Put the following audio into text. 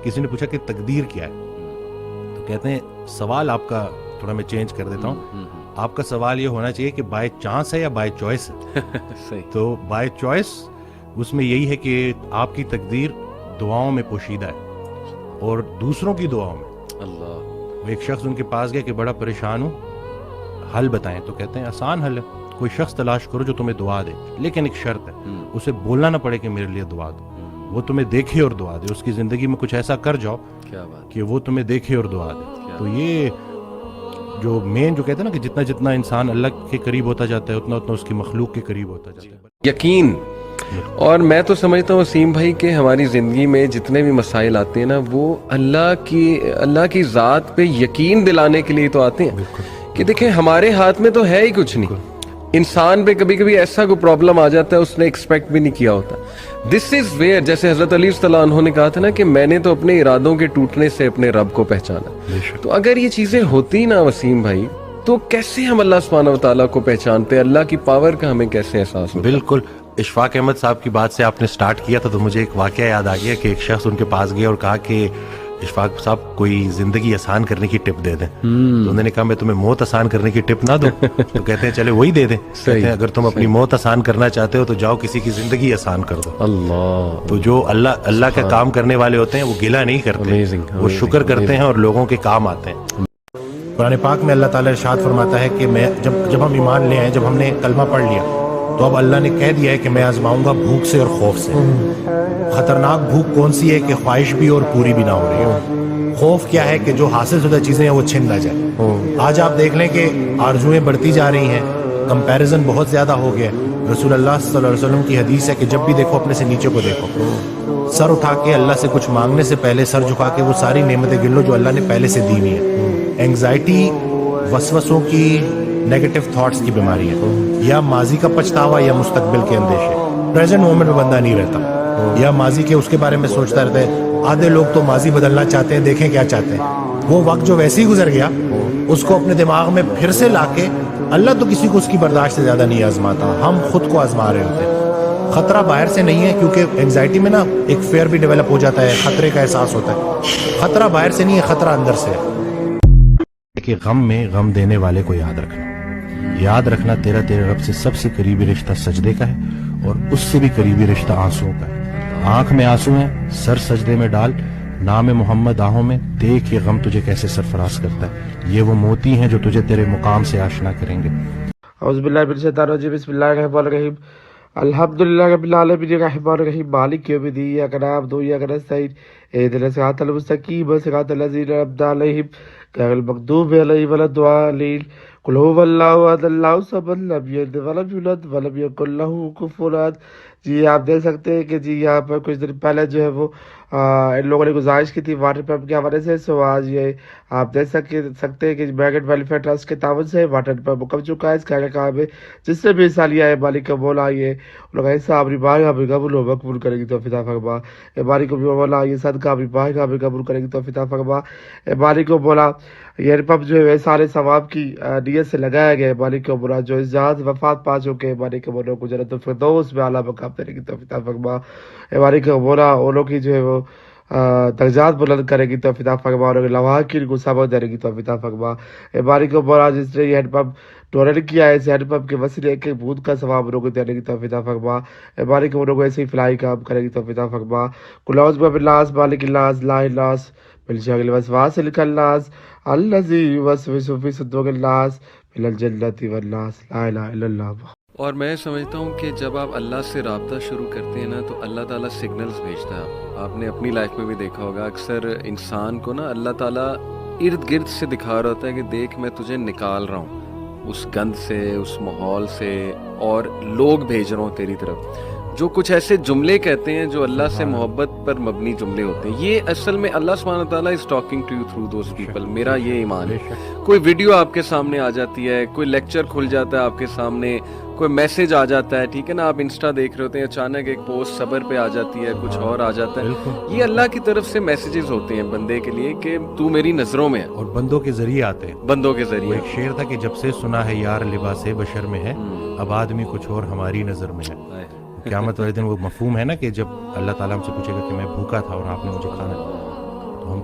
کسی نے پوچھا کہ تقدیر کیا ہے، تو کہتے ہیں سوال آپ کا تھوڑا میں چینج کر دیتا ہوں، آپ کا سوال یہ ہونا چاہیے کہ بائی چانس ہے یا بائی چوائس ہے؟ تو بائی چوائس اس میں یہی ہے کہ آپ کی تقدیر دعاؤں میں پوشیدہ ہے اور دوسروں کی دعاؤں میں۔ اللہ، ایک شخص ان کے پاس گیا کہ بڑا پریشان ہوں، حل بتائیں، تو کہتے ہیں آسان حل ہے، کوئی شخص تلاش کرو جو تمہیں دعا دے، لیکن ایک شرط ہے، اسے بولنا نہ پڑے کہ میرے لیے دعا دو، وہ تمہیں دیکھے اور دعا دے، اس کی زندگی میں کچھ ایسا کر جاؤ کہ وہ تمہیں دیکھے اور دعا دے۔ تو یہ جو مین جو کہتے ہیں نا کہ جتنا جتنا انسان اللہ کے قریب ہوتا جاتا ہے اتنا اتنا اس کی مخلوق کے قریب ہوتا جاتا ہے۔ یقین، اور میں تو سمجھتا ہوں وسیم بھائی کہ ہماری زندگی میں جتنے بھی مسائل آتے ہیں نا وہ اللہ کی ذات پہ یقین دلانے کے لیے تو آتے ہیں کہ دیکھیں ہمارے ہاتھ میں تو ہے ہی کچھ نہیں، انسان پہ کبھی کبھی ایسا کوئی پرابلم آ جاتا ہے اس نے ایکسپیکٹ بھی نہیں کیا ہوتا۔ دس از ویئر، جیسے حضرت علی صلی اللہ عنہ نے کہا تھا نا کہ میں نے تو اپنے ارادوں کے ٹوٹنے سے اپنے رب کو پہچانا۔ تو اگر یہ چیزیں ہوتی نا وسیم بھائی تو کیسے ہم اللہ سبحانہ و تعالیٰ کو پہچانتے، اللہ کی پاور کا ہمیں کیسے احساس ہوتا؟ بالکل، اشفاق احمد صاحب کی بات سے آپ نے سٹارٹ کیا تھا تو مجھے ایک واقعہ یاد آ گیا کہ ایک شخص ان کے پاس گیا اور کہا کہ اشفاق صاحب کوئی زندگی آسان کرنے کی ٹپ دے دیں، تو انہوں نے کہا میں تمہیں موت آسان کرنے کی ٹپ نہ دوں، تو کہتے ہیں چلے وہی دے دیں، کہتے ہیں اگر تم اپنی موت آسان کرنا چاہتے ہو تو جاؤ کسی کی زندگی آسان کر دو۔ اللہ، تو جو اللہ کا کام کرنے والے ہوتے ہیں وہ گلہ نہیں کرتے، وہ شکر کرتے ہیں اور لوگوں کے کام آتے ہیں۔ قرآن پاک میں اللہ تعالیٰ ارشاد فرماتا ہے کہ میں جب ہم ایمان لے آئے، جب ہم نے کلمہ پڑھ لیا تو اب اللہ نے کہہ دیا ہے کہ میں آزماؤں گا بھوک سے اور خوف سے۔ خطرناک بھوک کون سی ہے کہ خواہش بھی اور پوری بھی نہ ہو رہی ہو، خوف کیا ہے کہ جو حاصل شدہ چیزیں ہیں وہ چھن نہ جائے۔ آج آپ دیکھ لیں کہ آرزویں بڑھتی جا رہی ہیں، کمپیریزن بہت زیادہ ہو گیا۔ رسول اللہ صلی اللہ علیہ وسلم کی حدیث ہے کہ جب بھی دیکھو اپنے سے نیچے کو دیکھو، سر اٹھا کے اللہ سے کچھ مانگنے سے پہلے سر جھکا کے وہ ساری نعمتیں گن لو جو اللہ نے پہلے سے دی ہوئی ہیں۔ اینگزائٹی وسوسوں کی، نیگیٹو تھاٹس کی بیماری ہے، یا ماضی کا پچھتاوا یا مستقبل کے اندیشے، پریزنٹ مومنٹ میں بندہ نہیں رہتا، یا ماضی کے اس کے بارے میں سوچتا رہتا ہے۔ آدھے لوگ تو ماضی بدلنا چاہتے ہیں، دیکھیں کیا چاہتے ہیں، وہ وقت جو ویسے ہی گزر گیا اس کو اپنے دماغ میں پھر سے لا کے، اللہ تو کسی کو اس کی برداشت سے زیادہ نہیں آزماتا، ہم خود کو آزما رہے ہوتے ہیں۔ خطرہ باہر سے نہیں ہے، کیونکہ اینگزائٹی میں نا ایک فیئر بھی ڈیولپ ہو جاتا ہے، خطرے کا احساس ہوتا ہے۔ خطرہ باہر سے نہیں ہے، خطرہ اندر سے ہے۔ کہ غم میں غم دینے والے کو یاد رکھنا تیرے رب سے سب سے قریبی رشتہ سجدے کا ہے اور اس سے بھی قریبی رشتہ آنسوؤں کا ہے۔ آنکھ میں آنسو ہیں، سر سجدے میں ڈال، نام محمد آہوں میں، دیکھ یہ غم تجھے کیسے سرفراز کرتا ہے، یہ وہ موتی ہیں جو تجھے تیرے مقام سے آشنا کریں گے۔ اعوذ باللہ من الشیطان الرجیم، بسم اللہ الرحمن الرحیم، الحمدللہ رب العالمین الرحمن الرحیم، مالک یوم الدین، ایاک نعبد و ایاک نستعین، اہدنا الصراط المستقیم، صراط الذین انعمت علیہم غیر المغضوب علیہم ولا الضالین، قل هو اللہ احد اللہ الصمد لم یلد ولم یولد ولم یکن لہ کفوا احد۔ جی آپ دیکھ سکتے ہیں کہ جی یہاں پر کچھ دن پہلے جو ہے وہ ان لوگوں نے گزارش کی تھی واٹر پمپ کے حوالے سے، سو آج یہ آپ دیکھ سکتے ہیں کہ میگٹ ویلفیئر ٹرسٹ کے تعاون سے واٹر پمپ مکمل چکا ہے۔ اس کا کام ہے جس سے بھی حصہ لیا ہے مالک کا مولا یہ لوگ حصہ اپنی بارگاہ میں قبول و مقبول کرے گی توفیق عطا فرما۔ اے مالک کو مولا یہ صدقہ اپنی بارگاہ میں قبول کرے گی توفیق عطا فرما۔ اے مالک کو مولا یہ پمپ جو ہے سارے ثواب کی نیت سے لگایا گیا ہے، مالک کو مولا جو اس جہاز وفات پا چکے مالک کے مولا کو جنت الفردوس میں اعلیٰ مقام دینے کی توفیق عطا فرما۔ اے مالک کو مولا اولوں کی جو ہے وہ درجات بلند کرے گی توفیق عطا فرما اور لواحقین کو سبق دینے کی توفیق عطا فرما۔ اے مالک کو مولا جس نے یہ ہینڈ پمپ ڈونیٹ کیا ہے، اس ہینڈ پمپ کے وسیلے ایک ایک بوند کا ثواب لوگوں کو دینے کی توفیق عطا فرما۔ اے مالک کو لوگوں ایسے ہی فلاحی کام کرے گی توفیق عطا فرما۔ قل اعوذ برب الناس مالک الناس لا الہ الا انت من شر الوسواس الخناس الذی یوسوس فی صدور الناس من الجنۃ والناس، لا الہ الا اللہ۔ اور میں سمجھتا ہوں کہ جب آپ اللہ سے رابطہ شروع کرتے ہیں نا تو اللہ تعالیٰ سگنلز بھیجتا ہے۔ آپ نے اپنی لائف میں بھی دیکھا ہوگا، اکثر انسان کو نا اللہ تعالیٰ ارد گرد سے دکھا رہا ہوتا ہے کہ دیکھ میں تجھے نکال رہا ہوں اس گند سے، اس ماحول سے، اور لوگ بھیج رہا ہوں تیری طرف جو کچھ ایسے جملے کہتے ہیں جو اللہ سے محبت پر مبنی جملے ہوتے ہیں۔ یہ اصل میں اللہ سبحانہ وتعالیٰ is talking to you through those people. میرا یہ ایمان ہے، کوئی ویڈیو آپ کے سامنے آ جاتی ہے، کوئی لیکچر کھل جاتا ہے آپ کے سامنے، کوئی میسج آ جاتا ہے، ٹھیک ہے نا، آپ انسٹا دیکھ رہے ہوتے ہیں، اچانک ایک پوسٹ صبر پہ آ جاتی ہے، کچھ اور آ جاتا ہے، یہ اللہ کی طرف سے میسیجز ہوتے ہیں بندے کے لیے کہ تو میری نظروں میں ہے، اور بندوں کے ذریعے آتے ہیں، بندوں کے ذریعے۔ ایک شعر تھا کہ جب سے سنا ہے یار لباس بشر میں ہے، اب آدمی کچھ اور ہماری نظر میں ہے۔ قیامت والے دن وہ مفہوم ہے نا کہ جب اللہ تعالیٰ ہم سے پوچھے گا کہ میں بھوکا تھا اور آپ نے مجھے کھانا،